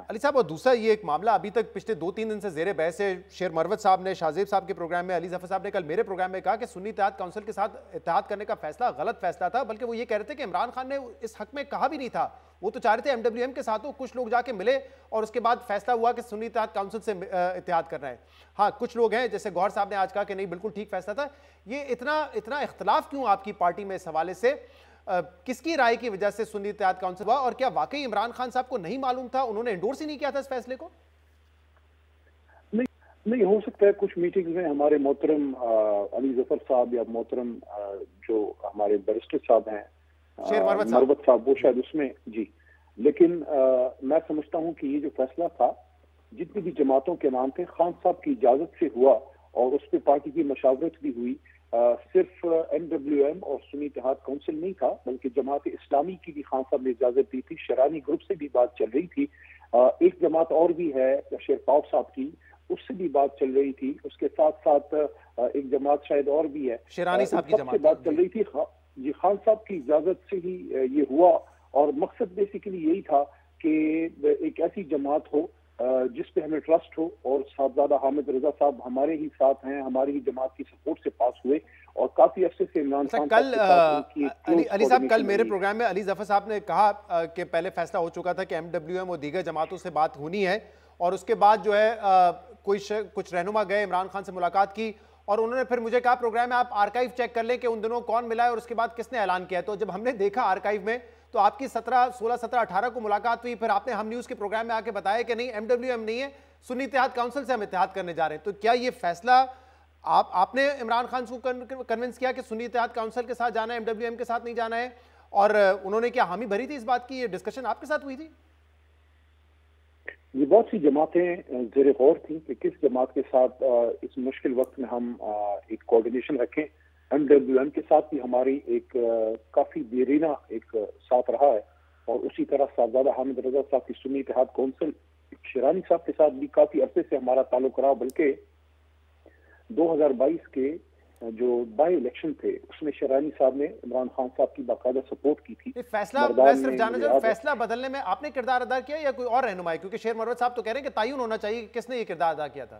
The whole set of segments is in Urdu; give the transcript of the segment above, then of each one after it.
علی صاحب اور دوسرا یہ ایک معاملہ ابھی تک پچھلے 2-3 دن سے زیر بحث ہے. شیر مروت صاحب نے شاہ زیب صاحب کے پروگرام میں، علی ظفر صاحب نے کل میرے پروگرام میں کہا کہ سنی اتحاد کونسل کے ساتھ اتحاد کرنے کا فیصلہ غلط فیصلہ تھا، بلکہ وہ یہ کہہ رہے تھے کہ عمران خان نے اس حق میں کہا بھی نہیں تھا. وہ تو چاہ رہے تھے ایم ڈبلیو ایم کے ساتھ کچھ لوگ جا کے ملے اور اس کے بعد فیصلہ ہوا کہ سنی اتحاد کونسل سے اتحاد کرنا ہے. ہاں کچھ لوگ ہیں جیسے گوہر صاحب نے آج کہا کہ نہیں بالکل ٹھیک فیصلہ تھا. یہ اتنا اختلاف کیوں آپ کی پارٹی میں اس حوالے سے؟ کس کی رائے کی وجہ سے سنی اتحاد کونسل ہوا، اور کیا واقعی عمران خان صاحب کو نہیں معلوم تھا، انہوں نے انڈورس ہی نہیں کیا تھا اس فیصلے کو؟ نہیں ہو سکتا ہے کچھ میٹنگز میں ہمارے محترم علی ظفر صاحب یا محترم جو ہمارے بیرسٹر صاحب ہیں شیر مروت صاحب، وہ شاید اس میں جی. لیکن میں سمجھتا ہوں کہ یہ جو فیصلہ تھا، جتنی بھی جماعتوں کے نام تھے، خان صاحب کی اجازت سے ہوا اور اس پہ پارٹی کی مشاورت بھی ہوئی. صرف ایم ڈبلیو ایم اور سنی اتحاد کونسل نہیں تھا، بلکہ جماعت اسلامی کی بھی خان صاحب نے اجازت دی تھی. شرانی گروپ سے بھی بات چل رہی تھی. ایک جماعت اور بھی ہے شیرپاؤ صاحب کی، اس سے بھی بات چل رہی تھی. اس کے ساتھ ساتھ ایک جماعت شاید اور بھی ہے، شیرانی صاحب کی جماعت سے بات چل رہی تھی. جی خان صاحب کی اجازت سے ہی یہ ہوا، اور مقصد بیسیکلی یہی تھا کہ ایک ایسی جماعت ہو جس پہ ہمیں ٹرسٹ ہو. اور صاحبزادہ حامد رضا صاحب ہمارے ہی ساتھ ہیں، ہماری ہی جماعت کی سپورٹ سے پاس ہوئے، اور کافی عرصے سے عمران خان علی صاحب کل میرے پروگرام میں علی ظفر صاحب نے کہا کہ پہلے فیصلہ ہو چکا تھا کہ ایم ڈبلیو ایم اور دیگر جماعتوں سے بات ہونی ہے، اور اس کے بعد جو ہے کچھ رہنما گئے عمران خان سے ملاقات کی، اور انہوں نے پھر مجھے کہا پروگرام میں آپ آرکائیو چیک کر لیں کہ ان دنوں کون ملا ہے اور اس کے بعد کس نے اعلان کیا ہے. تو جب ہم نے دیکھا آرکائیو میں تو آپ کی 16 17 18 کو ملاقات ہوئی. پھر آپ نے ہم نیوز کے پروگرام میں آ کے بتایا کہ نہیں ایم ڈبلیو ایم نہیں ہے، سنی اتحاد کونسل سے ہم اتحاد کرنے جا رہے ہیں. تو کیا یہ فیصلہ آپ نے عمران خان کو کنونس کیا کہ سنی اتحاد کونسل کے ساتھ جانا ہے، ایم ڈبلیو ایم کے ساتھ نہیں جانا ہے، اور انہوں نے کیا حامی بھری تھی اس بات کی؟ یہ ڈسکشن آپ کے ساتھ ہوئی تھی؟ یہ بہت سی جماعتیں زیر غور تھیں کہ کس جماعت کے ساتھ اس مشکل وقت میں ہم ایک کوارڈینیشن رکھیں. ایم ڈبلیو ایم کے ساتھ بھی ہماری ایک کافی دیرینہ ایک ساتھ رہا ہے، اور اسی طرح صاحبزادہ حامد رضا صاحب کی سنی اتحاد کونسل شیرانی صاحب کے ساتھ بھی کافی عرصے سے ہمارا تعلق رہا. بلکہ 2022 کے جو بائی الیکشن تھے اس میں شیرانی صاحب نے عمران خان صاحب کی باقاعدہ سپورٹ کی تھی. فیصلہ میں صرف جاننا چاہوں، فیصلہ بدلنے میں آپ نے کردار ادا کیا یا کوئی اور رہنمائی؟ کیونکہ شیر مروت صاحب تو کہہ رہے ہیں کہ تعین ہونا چاہیے کہ کس نے یہ کردار ادا کیا تھا.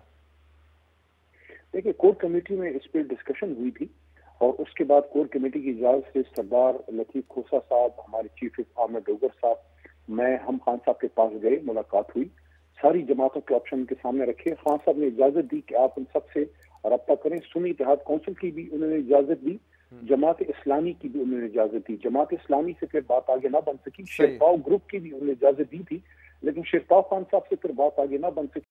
دیکھیے کور کمیٹی میں اس پہ ڈسکشن ہوئی تھی، اور اس کے بعد کور کمیٹی کی اجازت سے سردار لطیف کھوسا صاحب، ہمارے چیف احمد ڈوگر صاحب، میں ہم خان صاحب کے پاس گئے، ملاقات ہوئی، ساری جماعتوں کے آپشن کے سامنے رکھے. خان صاحب نے اجازت دی کہ آپ ان سب سے رابطہ کریں. سنی اتحاد کونسل کی بھی انہوں نے اجازت دی، جماعت اسلامی کی بھی انہوں نے اجازت دی. جماعت اسلامی سے پھر بات آگے نہ بن سکی. شیرپاؤ گروپ کی بھی انہوں نے اجازت دی تھی، لیکن شیرپاؤ خان صاحب سے پھر بات آگے نہ بن سکی.